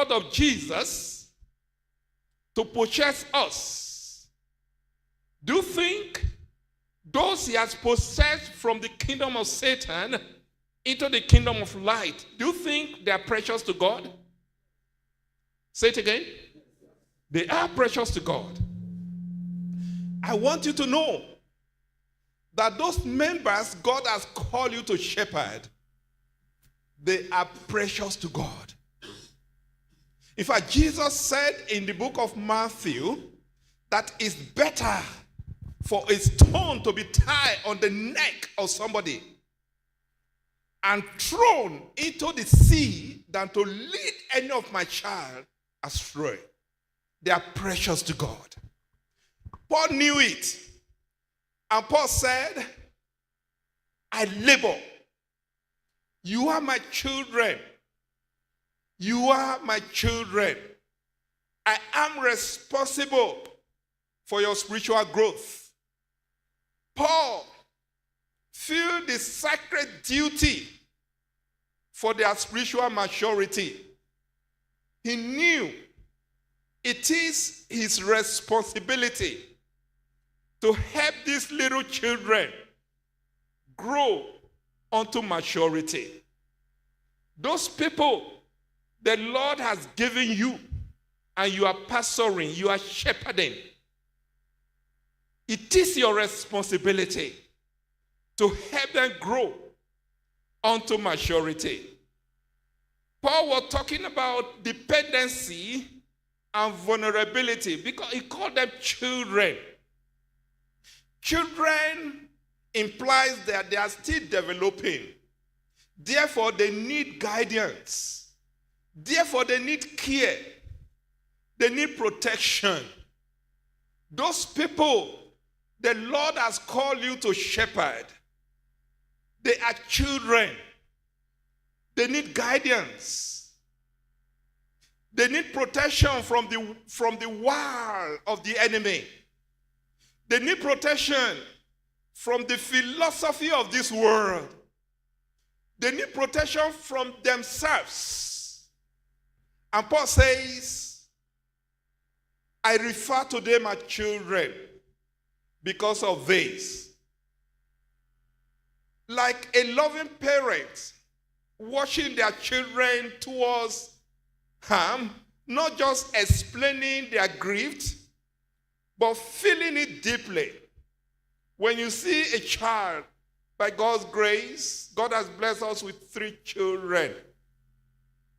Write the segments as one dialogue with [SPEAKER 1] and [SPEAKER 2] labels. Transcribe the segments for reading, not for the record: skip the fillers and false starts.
[SPEAKER 1] blood of Jesus to purchase us, do you think those he has possessed from the kingdom of Satan into the kingdom of light, do you think they are precious to God? Say it again. They are precious to God. I want you to know that those members God has called you to shepherd, they are precious to God. In fact, Jesus said in the book of Matthew that it's better for a stone to be tied on the neck of somebody and thrown into the sea than to lead any of my child astray. They are precious to God. Paul knew it. And Paul said, I labor. You are my children. You are my children. I am responsible for your spiritual growth. Paul feel the sacred duty for their spiritual maturity. He knew it is his responsibility to help these little children grow unto maturity. Those people the Lord has given you and you are pastoring, you are shepherding. It is your responsibility to help them grow unto maturity. Paul was talking about dependency and vulnerability because he called them children. Children implies that they are still developing. Therefore, they need guidance. Therefore, they need care. They need protection. Those people the Lord has called you to shepherd, they are children. They need guidance. They need protection from the wall of the enemy. They need protection from the philosophy of this world. They need protection from themselves. And Paul says, I refer to them as children because of this. Like a loving parent watching their children towards harm, not just explaining their grief, but feeling it deeply. When you see a child, by God's grace, God has blessed us with 3 children.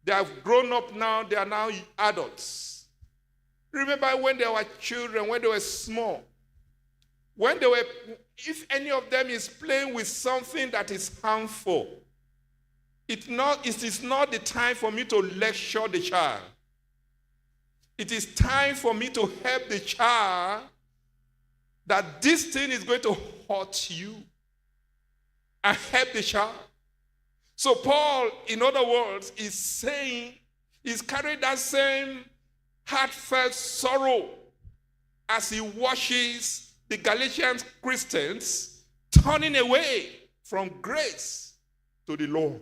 [SPEAKER 1] They have grown up now, they are now adults. Remember when they were children, when they were small, when they were, if any of them is playing with something that is harmful, it is not the time for me to lecture the child. It is time for me to help the child that this thing is going to hurt you, and help the child. So Paul, in other words, is saying, he's carrying that same heartfelt sorrow as he watches the Galatian Christians turning away from grace to the law.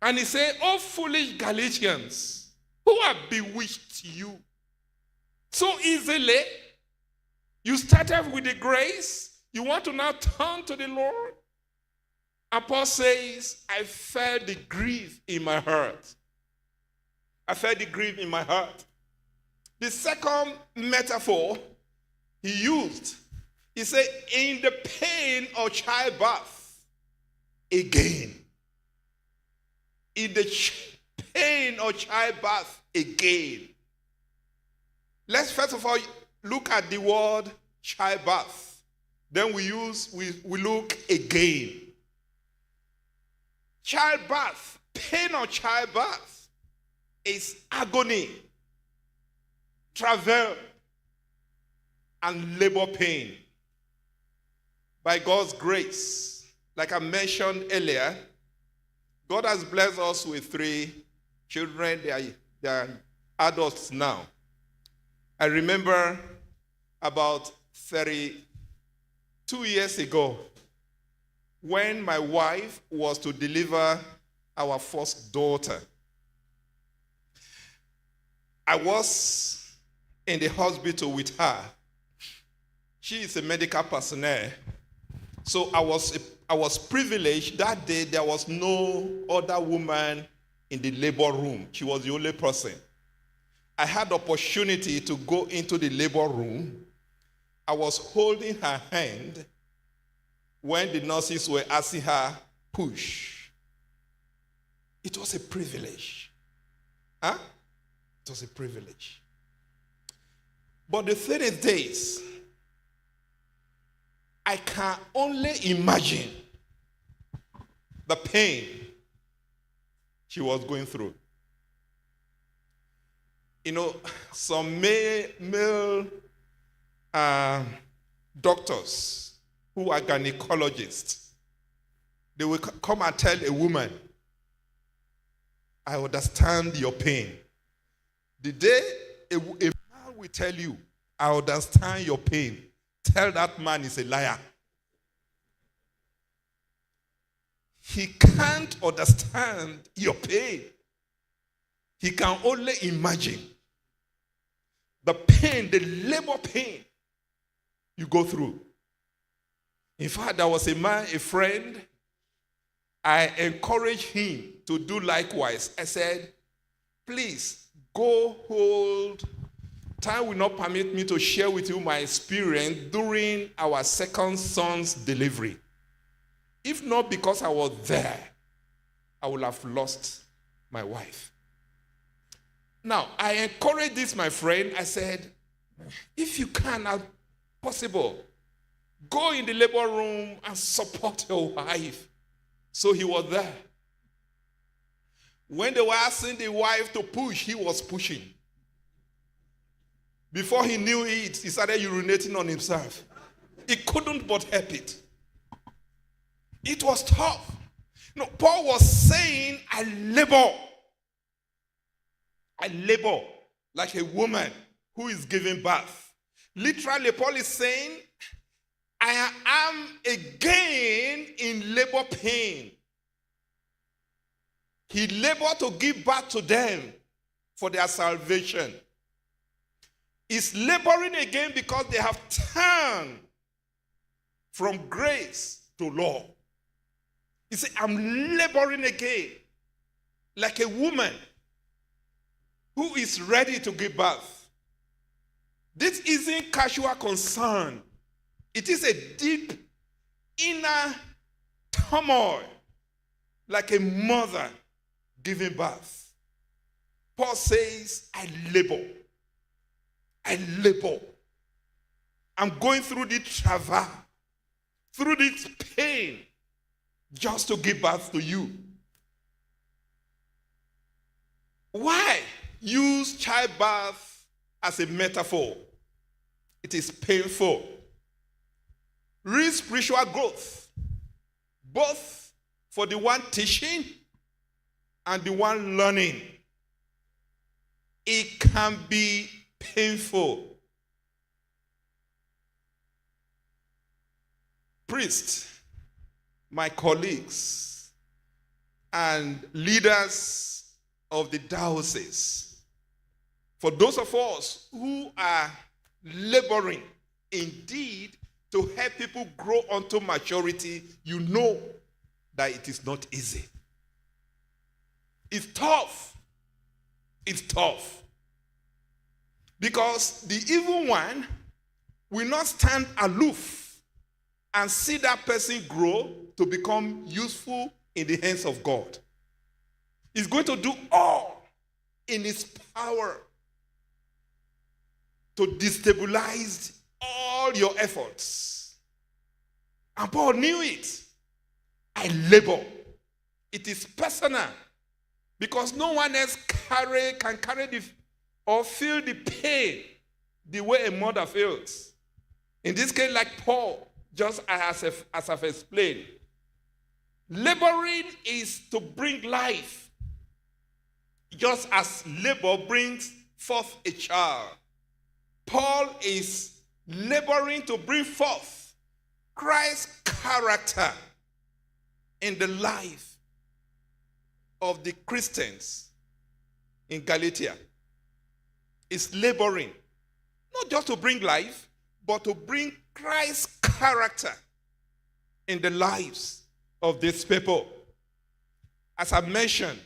[SPEAKER 1] And he said, oh foolish Galatians, who have bewitched you so easily? You started with the grace, you want to now turn to the Lord? And Paul says, I felt the grief in my heart. I felt the grief in my heart. The second metaphor he used, he said, in the pain of childbirth, again. In the pain of childbirth, again. Let's first of all look at the word childbirth. Then we look again. Childbirth, pain of childbirth is agony, travail, and labor pain. By God's grace, like I mentioned earlier, God has blessed us with 3 children. They are adults now. I remember about 32 years ago, when my wife was to deliver our first daughter. I was in the hospital with her. She is a medical personnel. So I was privileged. That day, there was no other woman in the labor room. She was the only person. I had the opportunity to go into the labor room. I was holding her hand when the nurses were asking her, push. It was a privilege. Huh? It was a privilege. But the thing is this, I can only imagine the pain she was going through. You know, some male doctors who are gynecologists, they will come and tell a woman, I understand your pain. The day a man will tell you, I understand your pain, tell that man is a liar. He can't understand your pain. He can only imagine the pain, the labor pain you go through. In fact, there was a man, a friend, I encouraged him to do likewise. I said, please go hold. Time will not permit me to share with you my experience during our second son's delivery. If not because I was there, I would have lost my wife. Now, I encouraged this, my friend. I said, if you can, as possible, go in the labor room and support your wife. So he was there. When they were asking the wife to push, he was pushing. Before he knew it, he started urinating on himself. He couldn't but help it. It was tough. No, Paul was saying, I labor like a woman who is giving birth. Literally, Paul is saying, I am again in labor pain. He labored to give birth to them for their salvation. He's laboring again because they have turned from grace to law. He said, I'm laboring again like a woman who is ready to give birth. This isn't casual concern. It is a deep inner turmoil, like a mother giving birth. Paul says, I labor. I'm going through this travail, through this pain, just to give birth to you. Why use childbirth as a metaphor? It is painful. Real spiritual growth, both for the one teaching and the one learning, it can be painful. Priests, my colleagues, and leaders of the diocese, for those of us who are laboring indeed to help people grow unto maturity, you know that it is not easy. It's tough. It's tough. Because the evil one will not stand aloof and see that person grow to become useful in the hands of God. He's going to do all in his power to destabilize all your efforts. And Paul knew it. I labor. It is personal. Because no one else can carry or feel the pain the way a mother feels. In this case, like Paul, just as I've explained, laboring is to bring life, just as labor brings forth a child. Paul is laboring to bring forth Christ's character in the life of the Christians in Galatia. is laboring, not just to bring life, but to bring Christ's character in the lives of these people. As I mentioned,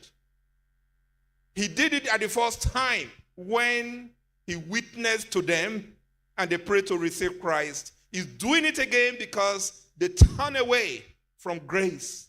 [SPEAKER 1] he did it at the first time when he witnessed to them and they prayed to receive Christ. He's doing it again because they turn away from grace.